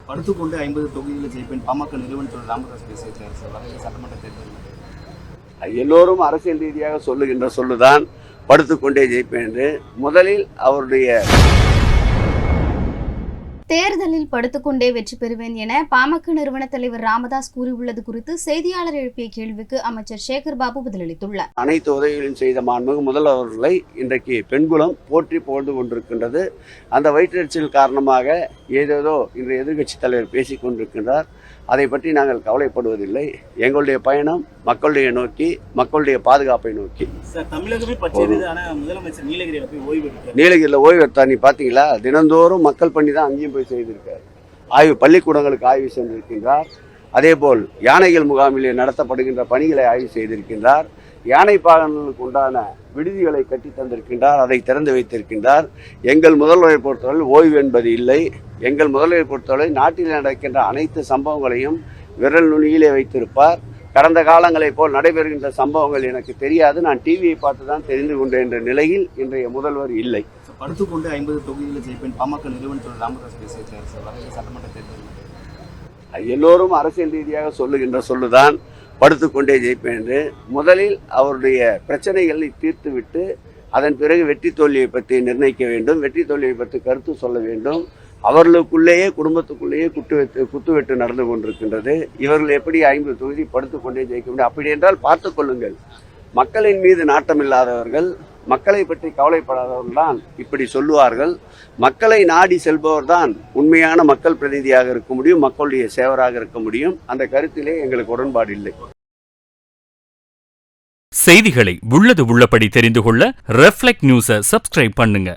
படுத்துக்கொண்டு 50 தொகுதிகளில் ஜெயிப்பேன் பாமக நிறுவனத்தோட ராமதாஸ் பேசியிருக்காரு சார். வரையில் சட்டமன்ற தேர்தல் எல்லோரும் அரசியல் ரீதியாக சொல்லுகின்ற சொல்லுதான் படுத்துக்கொண்டே ஜெயிப்பேன் என்று. முதலில் அவருடைய தேர்தலில் படுத்துக்கொண்டே வெற்றி பெறுவேன் என பாமக நிறுவன தலைவர் ராமதாஸ் கூறியுள்ளது குறித்து செய்தியாளர் எழுப்பிய கேள்விக்கு அமைச்சர் சேகர் பாபு பதிலளித்துள்ளார். அனைத்து உதவிகளையும் செய்த மாண்புமிகு முதல்வர்களை இன்றைக்கு பெண்குலம் போற்றி புகழ்ந்து கொண்டிருக்கின்றது. அந்த வயிற்றெரிச்சல் காரணமாக ஏதேதோ இன்று எதிர்க்கட்சித் தலைவர் பேசிக் கொண்டிருக்கின்றார். அதை பற்றி நாங்கள் கவலைப்படுவதில்லை. எங்களுடைய பயணம் மக்களுடைய நோக்கி, மக்களுடைய பாதுகாப்பை நோக்கி. தமிழகமே பச்சையது, ஆனால் முதலமைச்சர் நீலகிரியில் போய் ஓய்வு எடுத்தார். நீலகிரியில் ஓய்வு எடுத்தார். நீ பார்த்தீங்களா? தினந்தோறும் மக்கள் பண்ணி தான் அங்கேயும் போய் செய்திருக்கார். ஆய்வு பள்ளிக்கூடங்களுக்கு ஆய்வு சென்றிருக்கின்றார். அதேபோல் யானைகள் முகாமிலே நடத்தப்படுகின்ற பணிகளை ஆய்வு செய்திருக்கின்றார். யானை பாகன்களுக்கு உண்டான விடுதிகளை கட்டி தந்திருக்கின்றார். அதை திறந்து வைத்திருக்கின்றார். எங்கள் முதல்வரை பொறுத்தவரை ஓய்வு என்பது இல்லை. எங்கள் முதல்வரை பொறுத்தவரை நாட்டில் நடக்கின்ற அனைத்து சம்பவங்களையும் விரல் நுனியிலே வைத்திருப்பார். கடந்த காலங்களைப் போல் நடைபெறுகின்ற சம்பவங்கள் எனக்கு தெரியாது, நான் டிவியை பார்த்து தான் தெரிந்து கொண்டேன் என்ற நிலையில் இன்றைய முதல்வர் இல்லை. படுத்துக்கொண்டு 50 தொகுதிகளில் ஜெயிப்பேன் பாமக நிறுவனத்தோட ராமதாஸ் பேசியிருக்காரு சார். வரையில் சட்டமன்ற தேர்தல் எல்லோரும் அரசியல் ரீதியாக சொல்லுகின்ற சொல்லுதான் படுத்துக்கொண்டே ஜெயிப்பேன் என்று. முதலில் அவருடைய பிரச்சனைகளை தீர்த்துவிட்டு அதன் பிறகு வெற்றி தோல்வியை பற்றி நிர்ணயிக்க வேண்டும். வெற்றி தோல்வியை பற்றி கருத்து சொல்ல வேண்டும். அவர்களுக்குள்ளேயே குடும்பத்துக்குள்ளேயே குத்துவெட்டு நடந்து கொண்டிருக்கின்றது. இவர்கள் எப்படி 50 தொகுதி படுத்துக்கொண்டே ஜெயிக்க முடியும்? அப்படி என்றால் பார்த்து கொள்ளுங்கள். மக்களின் மீது நாட்டம் இல்லாதவர்கள், மக்களை பற்றி கவலைப்படாதவர்கள் தான் இப்படி சொல்லுவார்கள். மக்களை நாடி செல்பவர் தான் உண்மையான மக்கள் பிரதிநிதியாக இருக்க முடியும், மக்களுடைய சேவராக இருக்க முடியும். அந்த கருத்திலே எங்களுக்கு உடன்பாடு இல்லை. செய்திகளை உள்ளது உள்ளபடி தெரிந்து கொள்ள ரெஃப்ளெக்ட் நியூஸை சப்ஸ்கிரைப் பண்ணுங்க.